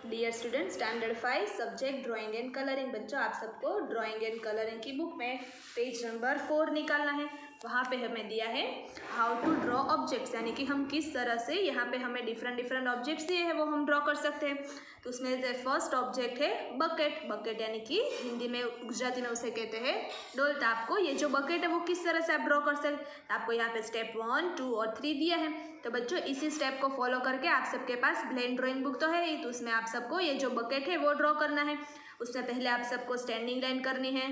Dear student, standard 5 subject drawing and colouring. बच्चों, आप सबको ड्राइंग एंड कलरिंग की बुक में पेज नंबर 4 निकालना है। वहाँ पे हमें दिया है हाउ टू ड्रॉ ऑब्जेक्ट्स, यानी कि हम किस तरह से यहाँ पे हमें डिफरेंट ऑब्जेक्ट्स दिए हैं वो हम ड्रॉ कर सकते हैं। तो उसमें फर्स्ट ऑब्जेक्ट है बकेट। बकेट यानी कि हिंदी में, गुजराती में उसे कहते हैं डोल। तो आपको ये जो बकेट है वो किस तरह से आप ड्रॉ कर सकते हैं। आपको यहाँ पे स्टेप 1, 2 और 3 दिया है। तो बच्चों, इसी स्टेप को फॉलो करके आप सबके पास ब्लेंड ड्राइंग बुक तो है ही, तो उसमें आप सबको ये जो बकेट है वो ड्रॉ करना है। उसमें पहले आप सबको स्टैंडिंग लाइन करनी है,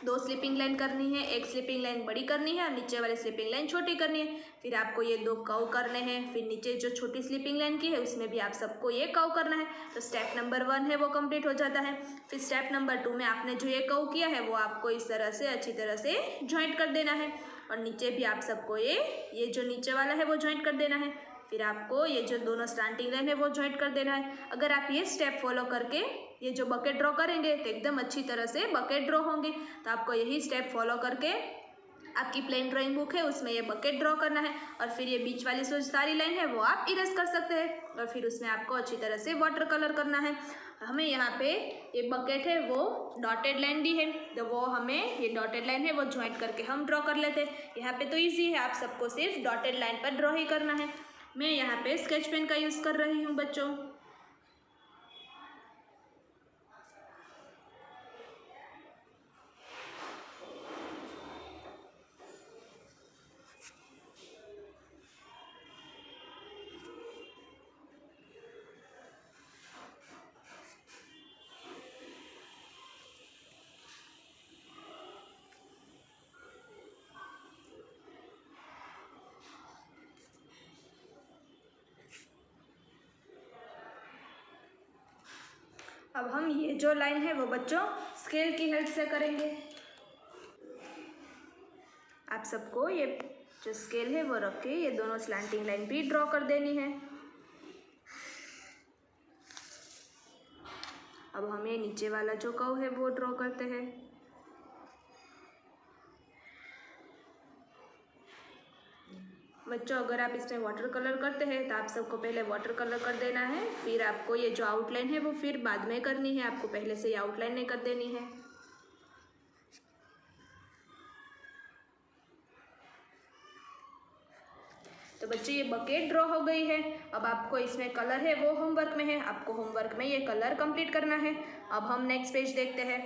2 स्लिपिंग लाइन करनी है, 1 स्लिपिंग लाइन बड़ी करनी है और नीचे वाली स्लिपिंग लाइन छोटी करनी है। फिर आपको ये 2 कर्व करने हैं। फिर नीचे जो छोटी स्लिपिंग लाइन की है उसमें भी आप सबको ये कर्व करना है। तो स्टेप नंबर 1 है वो कंप्लीट हो जाता है। फिर स्टेप नंबर 2 में आपने जो ये कर्व किया है वो आपको इस तरह से अच्छी तरह से जॉइंट कर देना है और नीचे भी आप सबको ये जो नीचे वाला है वो जॉइंट कर देना है। फिर आपको ये जो दोनों स्टार्टिंग लाइन है वो जॉइंट कर देना है। अगर आप ये स्टेप फॉलो करके ये जो बकेट ड्रॉ करेंगे तो एकदम अच्छी तरह से बकेट ड्रॉ होंगे। तो आपको यही स्टेप फॉलो करके आपकी प्लेन ड्राइंग बुक है उसमें ये बकेट ड्रॉ करना है और फिर ये बीच वाली जो सारी लाइन है वो आप इरेज कर सकते हैं और फिर उसमें आपको अच्छी तरह से वाटर कलर करना है। हमें यहाँ पे ये बकेट है वो डॉटेड लाइन दी है, तो वो हमें ये डॉटेड लाइन है वो ज्वाइंट करके हम ड्रॉ कर लेते हैं। यहाँ पे तो ईजी है, आप सबको सिर्फ डॉटेड लाइन पर ड्रॉ ही करना है। मैं यहाँ पे स्केच पेन का यूज़ कर रही हूँ बच्चों। अब हम ये जो लाइन है वो बच्चों स्केल की हेल्प से करेंगे। आप सबको ये जो स्केल है वो रख के ये दोनों स्लैंटिंग लाइन भी ड्रॉ कर देनी है। अब हम ये नीचे वाला जो कर्व है वो ड्रॉ करते हैं। बच्चों, अगर आप इसमें वाटर कलर करते हैं तो आप सबको पहले वाटर कलर कर देना है, फिर आपको ये जो आउटलाइन है वो फिर बाद में करनी है। आपको पहले से ये आउटलाइन नहीं कर देनी है। तो बच्चे, ये बकेट ड्रॉ हो गई है। अब आपको इसमें कलर है वो होमवर्क में है, आपको होमवर्क में ये कलर कंप्लीट करना है। अब हम नेक्स्ट पेज देखते हैं।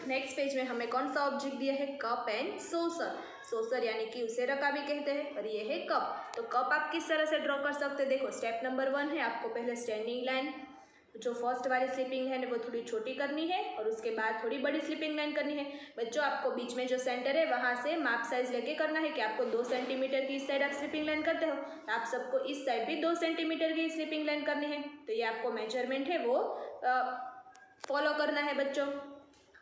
नेक्स्ट पेज में हमें कौन सा ऑब्जेक्ट दिया है, कप एंड सोसर। सोसर यानी कि उसे रका भी कहते हैं और ये है कप। तो कप आप किस तरह से ड्रॉ कर सकते हैं, देखो स्टेप नंबर 1 है, आपको पहले स्टैंडिंग लाइन जो फर्स्ट वाली स्लिपिंग लाइन है वो थोड़ी छोटी करनी है और उसके बाद थोड़ी बड़ी स्लिपिंग लाइन करनी है। बच्चों, आपको बीच में जो सेंटर है वहाँ से माप साइज लेके करना है कि आपको 2 सेंटीमीटर की इस साइड आप स्लिपिंग लाइन करते हो, तो आप सबको इस साइड भी 2 सेंटीमीटर की स्लिपिंग लाइन करनी है। तो ये आपको मेजरमेंट है वो फॉलो करना है बच्चों।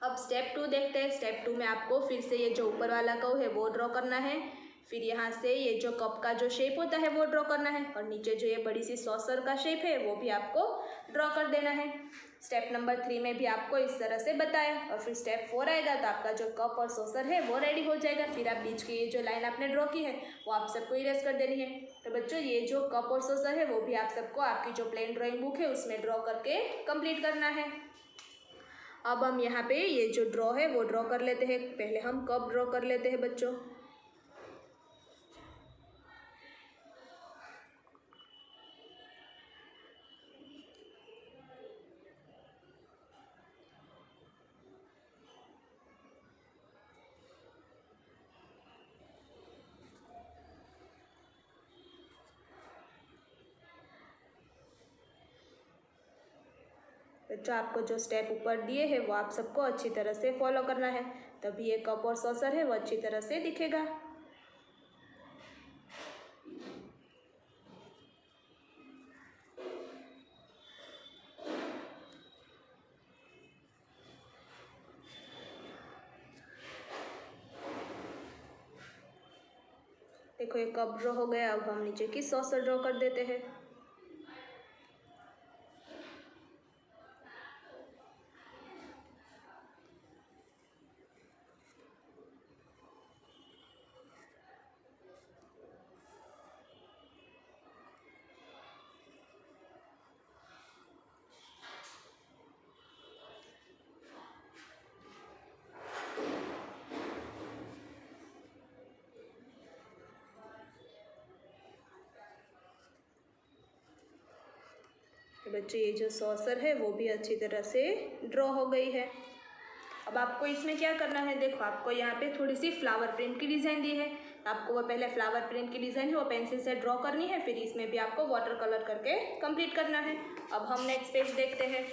अब स्टेप 2 देखते हैं। स्टेप 2 में आपको फिर से ये जो ऊपर वाला कर्व है वो ड्रॉ करना है। फिर यहाँ से ये जो कप का जो शेप होता है वो ड्रॉ करना है और नीचे जो ये बड़ी सी सॉसर का शेप है वो भी आपको ड्रॉ कर देना है। स्टेप नंबर 3 में भी आपको इस तरह से बताया और फिर स्टेप 4 आएगा तो आपका जो कप और सॉसर है वो रेडी हो जाएगा। फिर आप बीच की ये जो लाइन आपने ड्रॉ की है वो आप सबको इरेज कर देनी है। तो बच्चों, ये जो कप और सॉसर है वो भी आप सबको आपकी जो प्लेन ड्राइंग बुक है उसमें ड्रॉ करके कंप्लीट करना है। अब हम यहाँ पे ये जो ड्रॉ है वो ड्रॉ कर लेते हैं। पहले हम कप ड्रॉ कर लेते हैं बच्चों। बच्चों, आपको जो स्टेप ऊपर दिए हैं वो आप सबको अच्छी तरह से फॉलो करना है, तभी ये कप और सॉसर है वो अच्छी तरह से दिखेगा। देखो ये कप ड्रॉ हो गया। अब हम नीचे की सॉसर ड्रॉ कर देते हैं। तो बच्चों ये जो सॉसर है वो भी अच्छी तरह से ड्रॉ हो गई है। अब आपको इसमें क्या करना है, देखो आपको यहाँ पे थोड़ी सी फ्लावर प्रिंट की डिज़ाइन दी है। आपको वो पहले फ्लावर प्रिंट की डिज़ाइन है वो पेंसिल से ड्रॉ करनी है, फिर इसमें भी आपको वाटर कलर करके कंप्लीट करना है। अब हम नेक्स्ट पेज देखते हैं।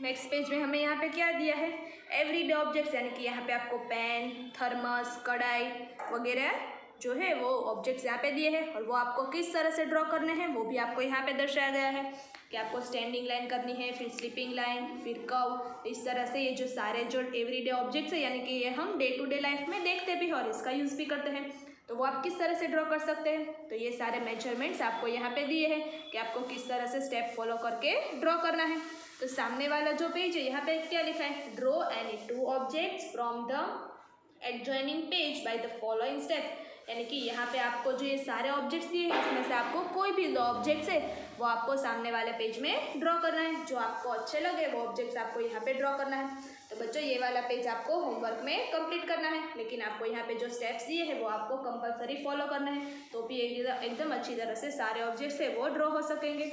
नेक्स्ट पेज में हमें यहाँ पे क्या दिया है, एवरीडे ऑब्जेक्ट्स, यानी कि यहाँ पे आपको पेन, थर्मस, कढ़ाई वगैरह जो है वो ऑब्जेक्ट्स यहाँ पे दिए हैं और वो आपको किस तरह से ड्रॉ करने हैं वो भी आपको यहाँ पे दर्शाया गया है कि आपको स्टैंडिंग लाइन करनी है, फिर स्लीपिंग लाइन, फिर कर्व। इस तरह से ये जो सारे जो एवरीडे ऑब्जेक्ट्स है, यानी कि ये हम डे टू डे लाइफ में देखते भी और इसका यूज़ भी करते हैं, तो वो आप किस तरह से ड्रॉ कर सकते हैं। तो ये सारे मेजरमेंट्स आपको यहाँ पे दिए हैं कि आपको किस तरह से स्टेप फॉलो करके ड्रॉ करना है। तो सामने वाला जो पेज है यहाँ पे क्या लिखा है, draw any two objects from the adjoining page by the following step, यानी कि यहाँ पे आपको जो ये सारे ऑब्जेक्ट्स दिए हैं इसमें से आपको कोई भी दो ऑब्जेक्ट्स है वो आपको सामने वाले पेज में ड्रॉ करना है। जो आपको अच्छे लगे वो ऑब्जेक्ट्स आपको यहाँ पे ड्रॉ करना है। तो बच्चों ये वाला पेज आपको होमवर्क में कंप्लीट करना है, लेकिन आपको यहाँ पे जो स्टेप्स दिए हैं वो आपको कंपलसरी फॉलो करना है, तो भी एकदम अच्छी तरह से सारे ऑब्जेक्ट्स है वो ड्रॉ हो सकेंगे।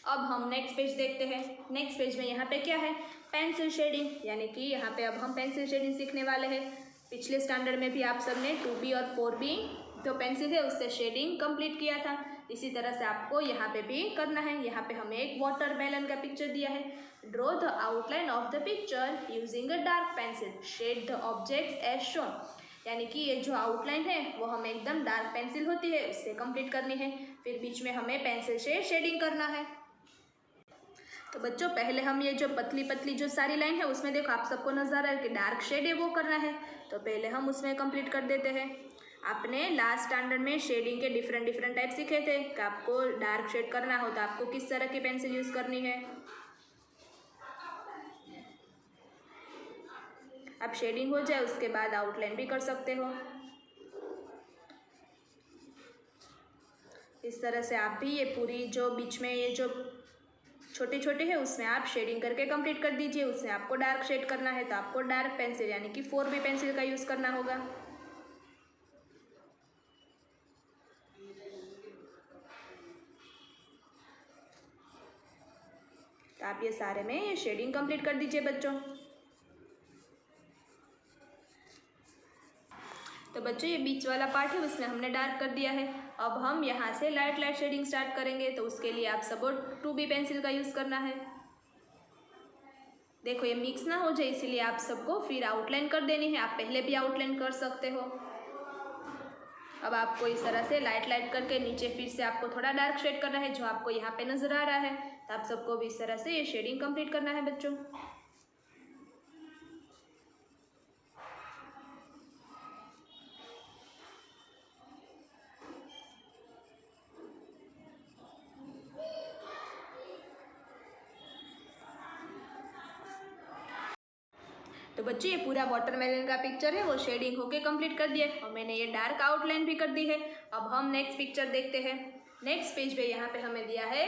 अब हम नेक्स्ट पेज देखते हैं। नेक्स्ट पेज में यहाँ पे क्या है, पेंसिल शेडिंग, यानी कि यहाँ पे अब हम पेंसिल शेडिंग सीखने वाले हैं। पिछले स्टैंडर्ड में भी आप सबने 2B और 4B जो पेंसिल है उससे शेडिंग कंप्लीट किया था, इसी तरह से आपको यहाँ पे भी करना है। यहाँ पे हमें एक वाटर मेलन का पिक्चर दिया है। Draw the outline of the picture using a dark pencil, shade the objects as shown, यानी कि ये जो आउटलाइन है वो हमें एकदम डार्क पेंसिल होती है उससे कंप्लीट करनी है, फिर बीच में हमें पेंसिल से शेडिंग करना है। तो बच्चों पहले हम ये जो पतली पतली जो सारी लाइन है उसमें देखो आप सबको नजर आ रहा है कि डार्क शेड है वो करना है, तो पहले हम उसमें कंप्लीट कर देते हैं। आपने लास्ट स्टैंडर्ड में शेडिंग के डिफरेंट टाइप सीखे थे कि आपको डार्क शेड करना हो तो आपको किस तरह की पेंसिल यूज़ करनी है। अब शेडिंग हो जाए उसके बाद आउटलाइन भी कर सकते हो। इस तरह से आप भी ये पूरी जो बीच में ये जो छोटे छोटे है उसमें आप शेडिंग करके कंप्लीट कर दीजिए। उसमें आपको डार्क शेड करना है तो आपको डार्क पेंसिल यानी कि 4B पेंसिल का यूज़ करना होगा। तो आप ये सारे में ये शेडिंग कंप्लीट कर दीजिए बच्चों। तो बच्चों ये बीच वाला पार्ट है उसमें हमने डार्क कर दिया है। अब हम यहाँ से लाइट शेडिंग स्टार्ट करेंगे, तो उसके लिए आप सबको 2B पेंसिल का यूज़ करना है। देखो ये मिक्स ना हो जाए इसीलिए आप सबको फिर आउटलाइन कर देनी है। आप पहले भी आउटलाइन कर सकते हो। अब आपको इस तरह से लाइट करके नीचे फिर से आपको थोड़ा डार्क शेड करना है जो आपको यहाँ पे नज़र आ रहा है, तो आप सबको भी इस तरह से ये शेडिंग कंप्लीट करना है बच्चों। तो बच्चों ये पूरा वाटरमेलन का पिक्चर है वो शेडिंग होके कंप्लीट कर दिया है और मैंने ये डार्क आउटलाइन भी कर दी है। अब हम नेक्स्ट पिक्चर देखते हैं। नेक्स्ट पेज पे यहाँ पे हमें दिया है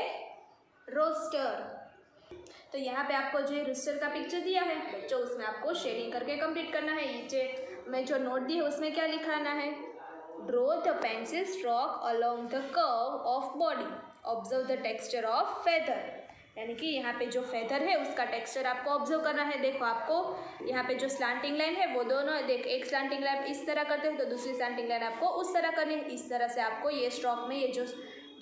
रोस्टर। तो यहाँ पे आपको जो रोस्टर का पिक्चर दिया है बच्चों उसमें आपको शेडिंग करके कंप्लीट करना है। नीचे में जो नोट दी है उसमें क्या लिखाना है, draw the pencil stroke along the curve of body, observe the texture of feather, यानी कि यहाँ पे जो फेदर है उसका टेक्सचर आपको ऑब्जर्व करना है। देखो आपको यहाँ पे जो स्लांटिंग लाइन है वो दोनों देख, एक स्लांटिंग लाइन इस तरह करते हैं तो दूसरी स्लांटिंग लाइन आपको उस तरह करनी है। इस तरह से आपको ये स्ट्रोक में ये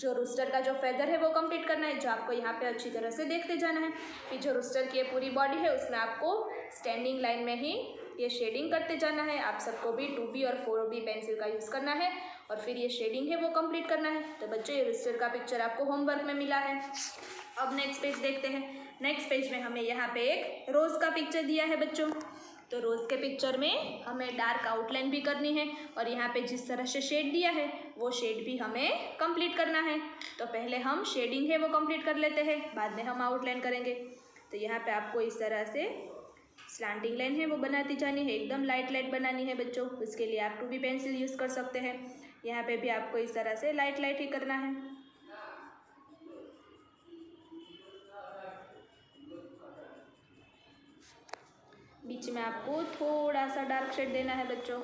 जो रूस्टर का जो फेदर है वो कंप्लीट करना है, जो आपको यहाँ पे अच्छी तरह से देखते जाना है। फिर जो रूस्टर की पूरी बॉडी है उसमें आपको स्टैंडिंग लाइन में ही ये शेडिंग करते जाना है। आप सबको भी 2B और 4B पेंसिल का यूज़ करना है और फिर ये शेडिंग है वो कंप्लीट करना है। तो बच्चों ये रूस्टर का पिक्चर आपको होमवर्क में मिला है। अब नेक्स्ट पेज देखते हैं। नेक्स्ट पेज में हमें यहाँ पे एक रोज़ का पिक्चर दिया है बच्चों। तो रोज़ के पिक्चर में हमें डार्क आउटलाइन भी करनी है और यहाँ पे जिस तरह से शेड दिया है वो शेड भी हमें कंप्लीट करना है। तो पहले हम शेडिंग है वो कंप्लीट कर लेते हैं, बाद में हम आउटलाइन करेंगे। तो यहाँ पे आपको इस तरह से स्लैंटिंग लाइन है वो बनाती जानी है, एकदम लाइट बनानी है बच्चों। उसके लिए आप 2B पेंसिल यूज़ कर सकते हैं। यहाँ पे भी आपको इस तरह से लाइट ही करना है। बीच में आपको थोड़ा सा डार्क शेड देना है बच्चों।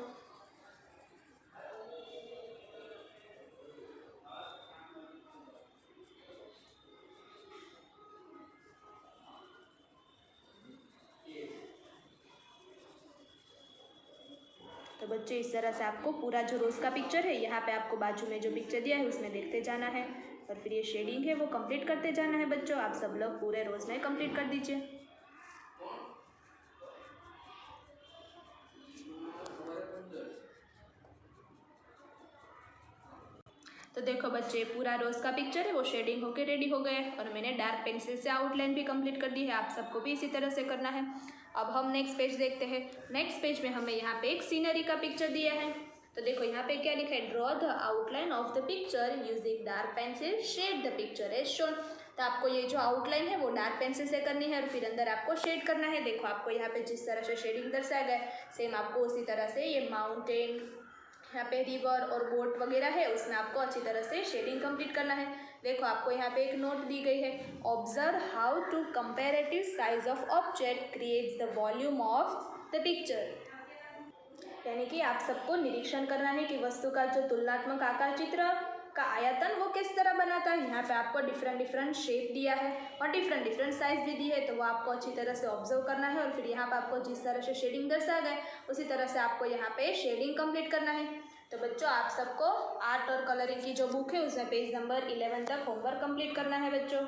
बच्चे इस तरह से आपको पूरा जो रोज़ का पिक्चर है, यहाँ पे आपको बाजू में जो पिक्चर दिया है उसमें देखते जाना है और फिर ये शेडिंग है वो कंप्लीट करते जाना है बच्चों। आप सब लोग पूरे रोज़ में कंप्लीट कर दीजिए। तो देखो बच्चे, पूरा रोज़ का पिक्चर है वो शेडिंग होके रेडी हो गया है और मैंने डार्क पेंसिल से आउटलाइन भी कंप्लीट कर दी है। आप सबको भी इसी तरह से करना है। अब हम नेक्स्ट पेज देखते हैं। नेक्स्ट पेज में हमें यहाँ पे एक सीनरी का पिक्चर दिया है। तो देखो यहाँ पे क्या लिखा है, draw the outline of the picture using dark pencil, shade the picture as shown. तो आपको ये जो आउटलाइन है वो डार्क पेंसिल से करनी है और फिर अंदर आपको शेड करना है। देखो आपको यहाँ पे जिस तरह से शेडिंग दर्शाया गया है, सेम आपको उसी तरह से ये माउंटेन, यहाँ पे रिवर और बोट वगैरह है, उसमें आपको अच्छी तरह से शेडिंग कंप्लीट करना है। देखो आपको यहाँ पे एक नोट दी गई है, observe how to comparative size of object creates the volume of the picture. यानी कि आप सबको निरीक्षण करना है कि वस्तु का जो तुलनात्मक आकार चित्र का आयतन वो किस तरह बनाता है। यहाँ पे आपको डिफरेंट शेप दिया है और डिफरेंट साइज भी दी है, तो वो आपको अच्छी तरह से ऑब्जर्व करना है और फिर यहाँ पे आपको जिस तरह से शेडिंग दर्शाया गया है उसी तरह से आपको यहाँ पे शेडिंग कंप्लीट करना है। तो बच्चों, आप सबको आर्ट और कलरिंग की जो बुक है उसमें पेज नंबर 11 तक होमवर्क कंप्लीट करना है बच्चों।